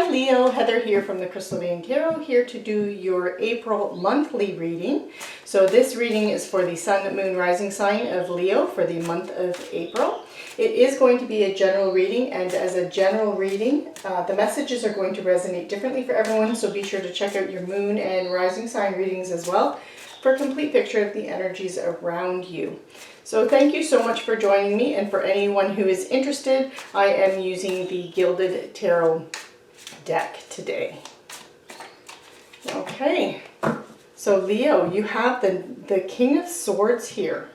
Leo, Heather here from the Crystal Vein Tarot, here to do your April monthly reading. So this reading is for the Sun, Moon, Rising sign of Leo for the month of April. It is going to be a general reading, and as a general reading, the messages are going to resonate differently for everyone, so be sure to check out your Moon and Rising sign readings as well for a complete picture of the energies around you. So thank you so much for joining me, and for anyone who is interested, I am using the Gilded Tarot deck today. Okay, so Leo, you have the King of Swords here.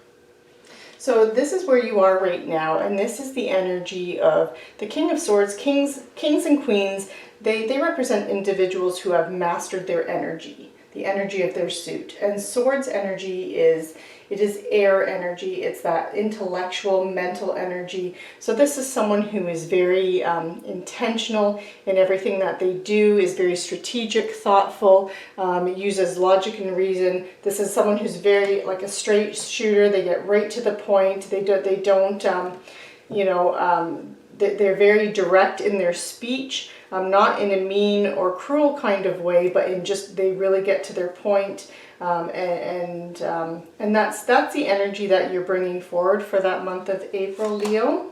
So this is where you are right now, and this is the energy of the King of Swords. Kings and queens, they represent individuals who have mastered their energy, the energy of their suit. And swords energy is air energy. It's that intellectual, mental energy. So this is someone who is very intentional in everything that they do, is very strategic, thoughtful, uses logic and reason. This is someone who's very like a straight shooter. They get right to the point. They're very direct in their speech, not in a mean or cruel kind of way, but in just, they really get to their point. And that's the energy that you're bringing forward for that month of April, Leo.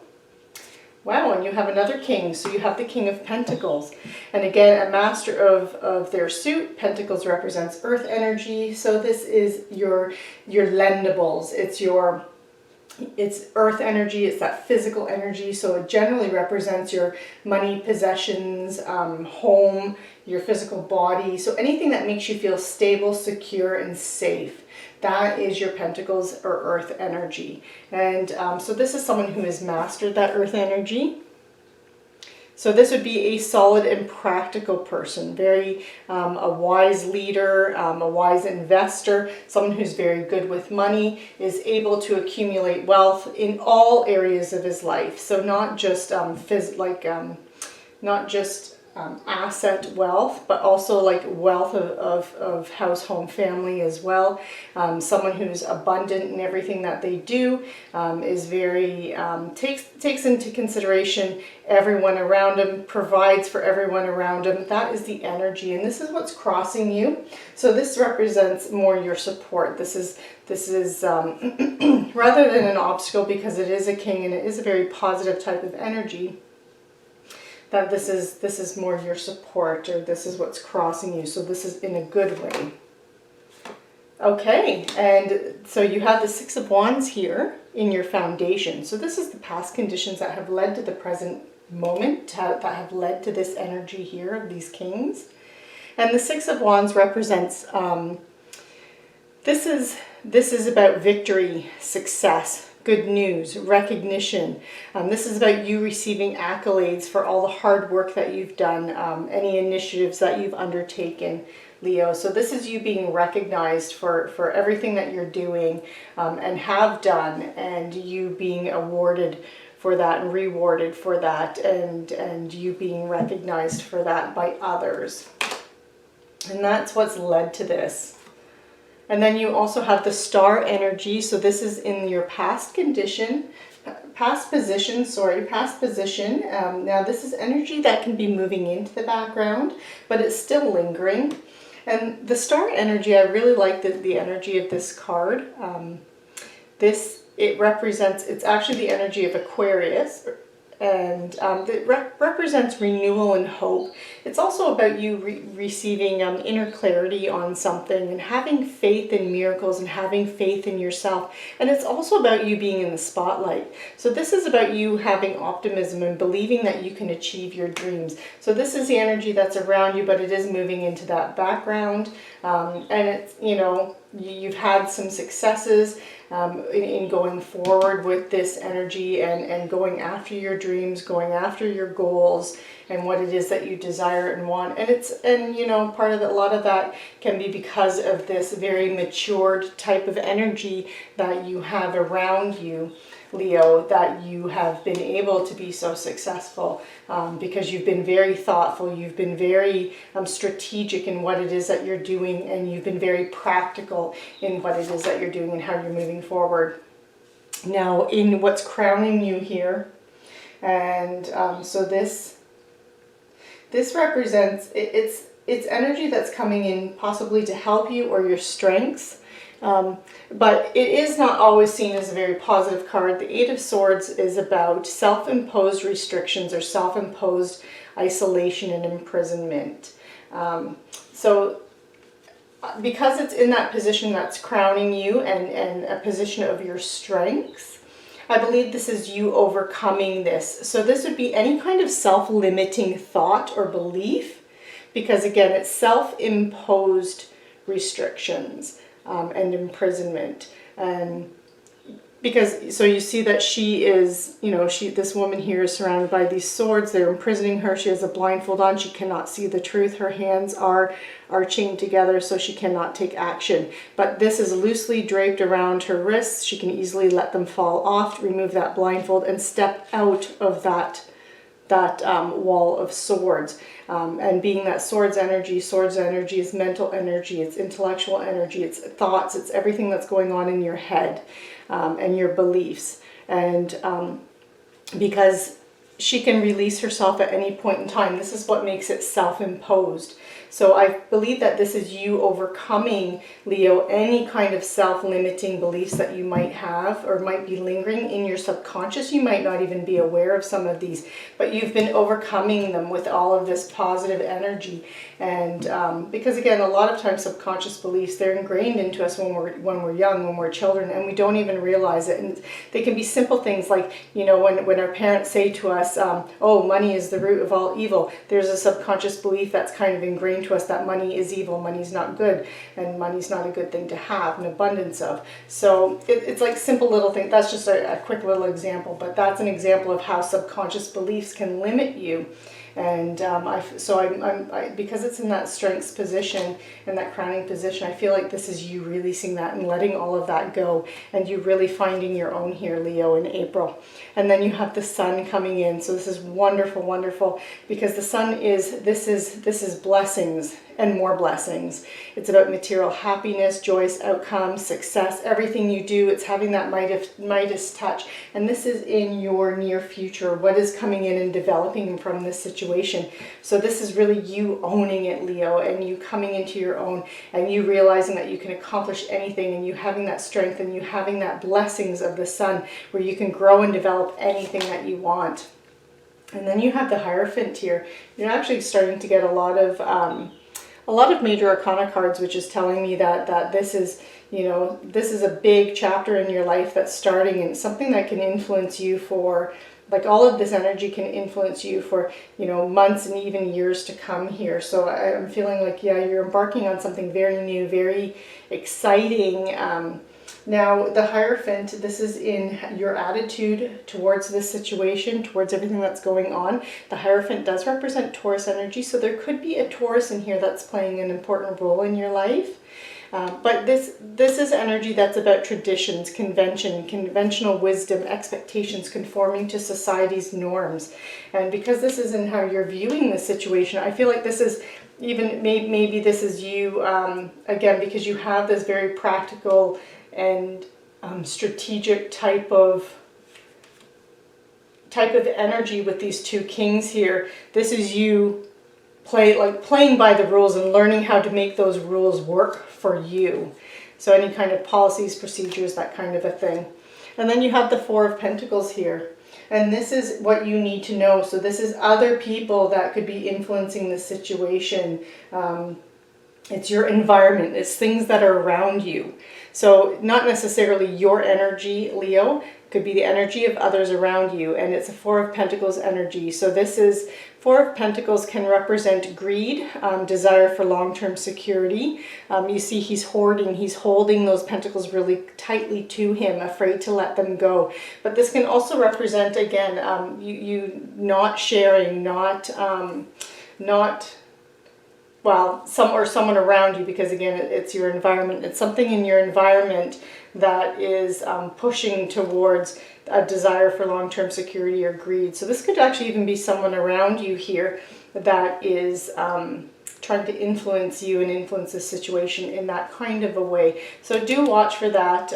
Wow, and you have another king. So you have the King of Pentacles. And again, a master of their suit. Pentacles represents earth energy. So this is your lendables. It's earth energy, it's that physical energy, so it generally represents your money, possessions, home, your physical body. So anything that makes you feel stable, secure, and safe, that is your Pentacles or earth energy. And so this is someone who has mastered that earth energy. So this would be a solid and practical person, very a wise leader, a wise investor, someone who's very good with money, is able to accumulate wealth in all areas of his life. So not just asset wealth, but also like wealth of house, home, family as well. Someone who's abundant in everything that they do, is very, takes into consideration everyone around him, provides for everyone around him. That is the energy, and this is what's crossing you. So this represents more your support. This is rather than an obstacle, because it is a king and it is a very positive type of energy, that this is more your support, or this is what's crossing you. So this is in a good way. Okay, and so you have the Six of Wands here in your foundation. So this is the past conditions that have led to the present moment, that have led to this energy here of these kings. And the Six of Wands represents, this is about victory, success, good news, recognition. This is about you receiving accolades for all the hard work that you've done, any initiatives that you've undertaken, Leo. So this is you being recognized for everything that you're doing and have done, and you being awarded for that and rewarded for that, and you being recognized for that by others. And that's what's led to this. And then you also have the Star energy. So this is in your past position. Now this is energy that can be moving into the background, but it's still lingering. And the Star energy, I really like the energy of this card. It represents, it's actually the energy of Aquarius, and it represents renewal and hope. It's also about you receiving inner clarity on something, and having faith in miracles, and having faith in yourself. And it's also about you being in the spotlight. So this is about you having optimism and believing that you can achieve your dreams. So this is the energy that's around you, but it is moving into that background. And it's, you've had some successes in going forward with this energy, and going after your dreams, going after your goals, and what it is that you desire and want. And part of a lot of that can be because of this very matured type of energy that you have around you, Leo, that you have been able to be so successful because you've been very thoughtful, you've been very strategic in what it is that you're doing, and you've been very practical in what it is that you're doing and how you're moving forward. Now, in what's crowning you here, and so this This represents, it's energy that's coming in possibly to help you or your strengths. But it is not always seen as a very positive card. The Eight of Swords is about self-imposed restrictions or self-imposed isolation and imprisonment. So because it's in that position that's crowning you and a position of your strengths, I believe this is you overcoming this. So this would be any kind of self-limiting thought or belief, because again, it's self-imposed restrictions and imprisonment. And because, so you see that she is, this woman here is surrounded by these swords. They're imprisoning her. She has a blindfold on. She cannot see the truth. Her hands are chained together, so she cannot take action. But this is loosely draped around her wrists. She can easily let them fall off, remove that blindfold, and step out of that wall of swords. And being that swords energy is mental energy, it's intellectual energy, it's thoughts, it's everything that's going on in your head and your beliefs. And because she can release herself at any point in time, this is what makes it self-imposed. So I believe that this is you overcoming, Leo, any kind of self-limiting beliefs that you might have or might be lingering in your subconscious. You might not even be aware of some of these, but you've been overcoming them with all of this positive energy. And because again, a lot of times subconscious beliefs, they're ingrained into us when we're young, when we're children, and we don't even realize it. And they can be simple things like, when our parents say to us, oh, money is the root of all evil. There's a subconscious belief that's kind of ingrained to us that money is evil, money's not good, and money's not a good thing to have an abundance of. So it's like simple little things. That's just a quick little example, but that's an example of how subconscious beliefs can limit you. And because it's in that strengths position and that crowning position, I feel like this is you releasing that and letting all of that go, and you really finding your own here, Leo, in April. And then you have the sun coming in. So this is wonderful, wonderful, because the sun this is blessings and more blessings. It's about material happiness, joyous outcomes, success, everything you do. It's having that Midas touch. And this is in your near future, what is coming in and developing from this situation. So this is really you owning it, Leo, and you coming into your own, and you realizing that you can accomplish anything, and you having that strength, and you having that blessings of the sun where you can grow and develop anything that you want. And then you have the Hierophant here. You're actually starting to get a lot of major arcana cards, which is telling me that this is, this is a big chapter in your life that's starting, and something that can influence you for, like, all of this energy can influence you for, months and even years to come here. So I'm feeling like, yeah, you're embarking on something very new, very exciting. Now, the Hierophant, this is in your attitude towards this situation, towards everything that's going on. The Hierophant does represent Taurus energy, so there could be a Taurus in here that's playing an important role in your life. But this is energy that's about traditions, conventional wisdom, expectations, conforming to society's norms. And because this is in how you're viewing the situation, I feel like this is even, maybe this is you, again, because you have this very practical and strategic type of energy with these two kings here. This is you playing by the rules and learning how to make those rules work for you. So any kind of policies, procedures, that kind of a thing. And then you have the Four of Pentacles here. And this is what you need to know. So this is other people that could be influencing the situation. It's your environment. It's things that are around you. So not necessarily your energy, Leo. Could be the energy of others around you. And it's a Four of Pentacles energy. So this is, Four of Pentacles can represent greed, desire for long-term security. You see he's hoarding, he's holding those pentacles really tightly to him, afraid to let them go. But this can also represent, again, you not sharing, someone around you, because again, it's your environment. It's something in your environment that is pushing towards a desire for long-term security or greed. So this could actually even be someone around you here that is trying to influence you and influence the situation in that kind of a way. So do watch for that,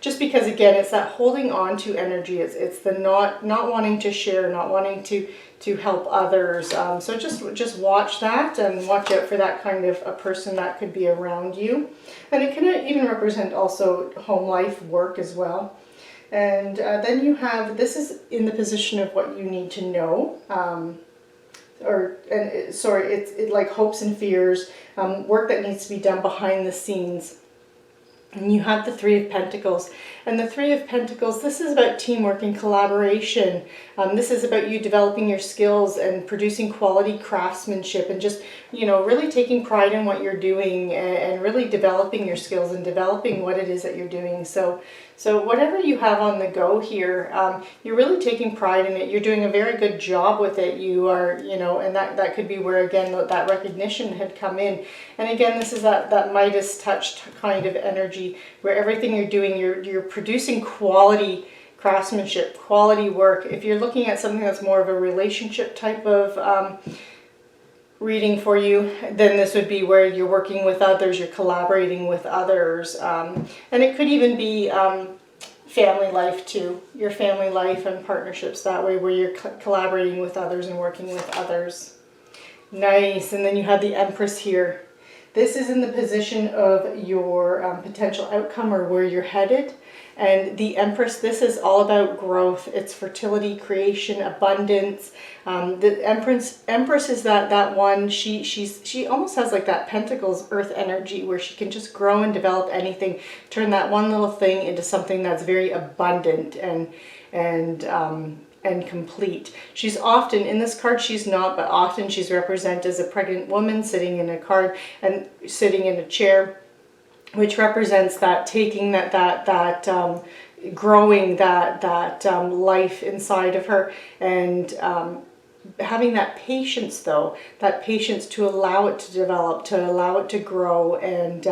just because again, it's that holding on to energy. It's the not wanting to share, not wanting to help others. So just watch that and watch out for that kind of a person that could be around you. And it can even represent also home life, work as well. And then you have, this is in the position of what you need to know. It's like hopes and fears, work that needs to be done behind the scenes. And you have the Three of Pentacles. And the Three of Pentacles, this is about teamwork and collaboration. This is about you developing your skills and producing quality craftsmanship and just, you know, really taking pride in what you're doing and really developing your skills and developing what it is that you're doing. So whatever you have on the go here, you're really taking pride in it. You're doing a very good job with it. You are, you know, and that could be where, again, that recognition had come in. And again, this is that Midas touch kind of energy where everything you're doing, you're producing quality craftsmanship, quality work. If you're looking at something that's more of a relationship type of reading for you, then this would be where you're working with others, you're collaborating with others, and it could even be family life too, your family life and partnerships that way, where you're collaborating with others and working with others. Nice. And then you have the Empress here. This is in the position of your potential outcome or where you're headed. And the Empress, this is all about growth. It's fertility, creation, abundance. The Empress is that one. She almost has like that Pentacles Earth energy where she can just grow and develop anything, turn that one little thing into something that's very abundant and complete. She's often, in this card she's not, but often she's represented as a pregnant woman sitting in a card and sitting in a chair, which represents that taking that growing that life inside of her, and having that patience, though, that patience to allow it to develop, to allow it to grow, and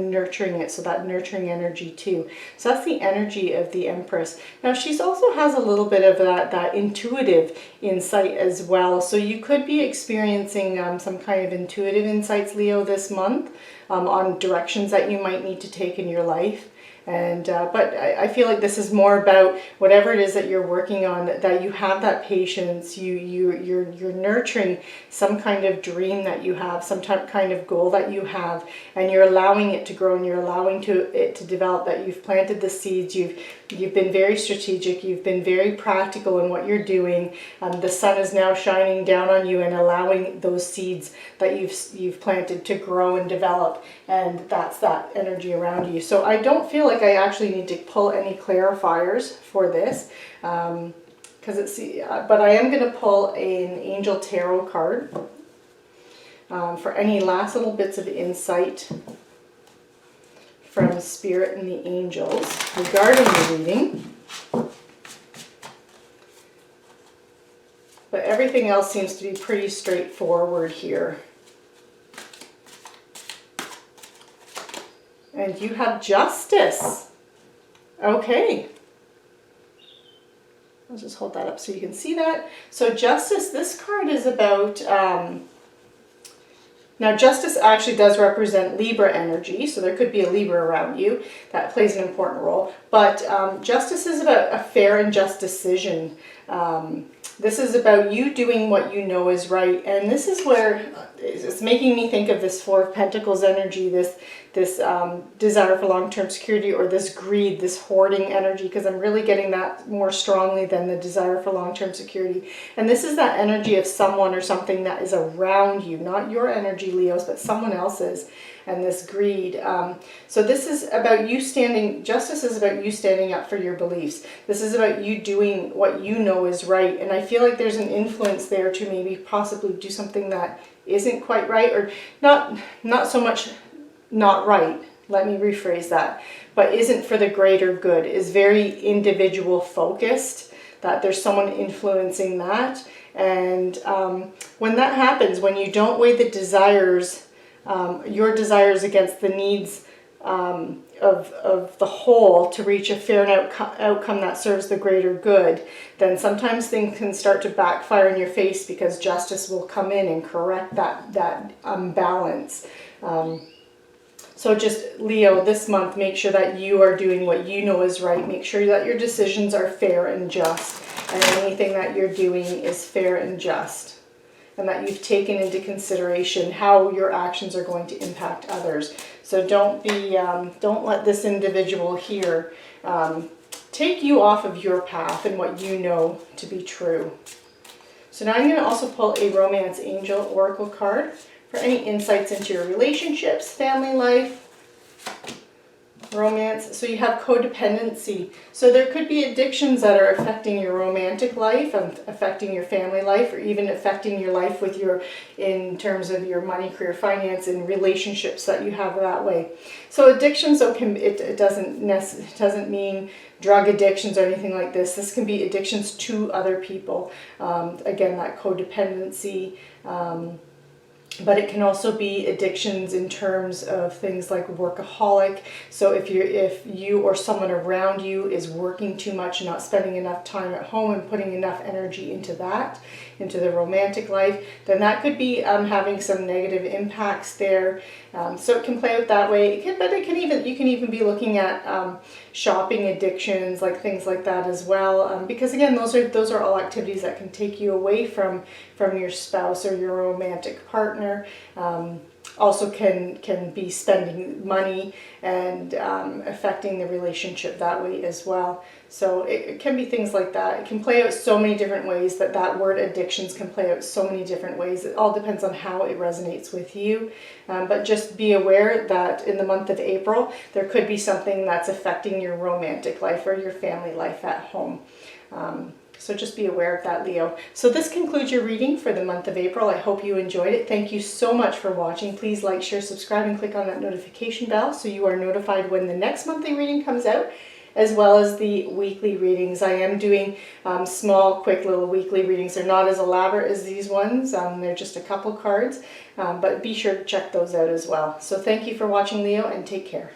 nurturing it, so that nurturing energy too. So that's the energy of the Empress. Now she's also has a little bit of that intuitive insight as well. So you could be experiencing some kind of intuitive insights, Leo, this month on directions that you might need to take in your life. And but I feel like this is more about whatever it is that you're working on, that you have that patience, you're nurturing some kind of dream that you have, some kind of goal that you have, and you're allowing it to grow and you're allowing it to develop, that you've planted the seeds, you've been very strategic, you've been very practical in what you're doing. The sun is now shining down on you and allowing those seeds that you've planted to grow and develop, and that's that energy around you. So I don't feel like I actually need to pull any clarifiers for this, because but I am going to pull an Angel Tarot card for any last little bits of insight from Spirit and the angels regarding the reading. But everything else seems to be pretty straightforward here. And you have Justice. Okay. I'll just hold that up so you can see that. So Justice, this card is about... now Justice actually does represent Libra energy, so there could be a Libra around you. That plays an important role. But Justice is about a fair and just decision. This is about you doing what you know is right. And this is where it's making me think of this Four of Pentacles energy, this desire for long-term security, or this greed, this hoarding energy, because I'm really getting that more strongly than the desire for long-term security. And this is that energy of someone or something that is around you, not your energy, Leos, but someone else's, and this greed. So this is about you standing, Justice is about you standing up for your beliefs. This is about you doing what you know is right. And I feel like there's an influence there to maybe possibly do something that isn't quite right, or not so much not right, let me rephrase that, but isn't for the greater good, is very individual focused, that there's someone influencing that. And when that happens, when you don't weigh the desires, your desires against the needs of the whole to reach a fair outcome that serves the greater good, then sometimes things can start to backfire in your face because justice will come in and correct that imbalance. So just, Leo, this month, make sure that you are doing what you know is right. Make sure that your decisions are fair and just, and anything that you're doing is fair and just, and that you've taken into consideration how your actions are going to impact others. So don't let this individual here take you off of your path and what you know to be true. So now I'm going to also pull a Romance Angel Oracle card for any insights into your relationships, family life, romance. So you have codependency. So there could be addictions that are affecting your romantic life, affecting your family life, or even affecting your life with in terms of your money, career, finance, and relationships that you have that way. So addictions, it doesn't mean drug addictions or anything like this. This can be addictions to other people. Again, that codependency. But it can also be addictions in terms of things like workaholic. So if you or someone around you is working too much and not spending enough time at home and putting enough energy into the romantic life, then that could be having some negative impacts there. So it can play out that way. You can even be looking at shopping addictions, like things like that as well. Because again, those are all activities that can take you away from your spouse or your romantic partner. Also can be spending money and affecting the relationship that way as well. So it can be things like that. It can play out so many different ways. That word addictions can play out so many different ways. It all depends on how it resonates with you. But just be aware that in the month of April, there could be something that's affecting your romantic life or your family life at home. So just be aware of that, Leo. So this concludes your reading for the month of April. I hope you enjoyed it. Thank you so much for watching. Please like, share, subscribe, and click on that notification bell so you are notified when the next monthly reading comes out, as well as the weekly readings. I am doing small, quick little weekly readings. They're not as elaborate as these ones. They're just a couple cards, but be sure to check those out as well. So thank you for watching, Leo, and take care.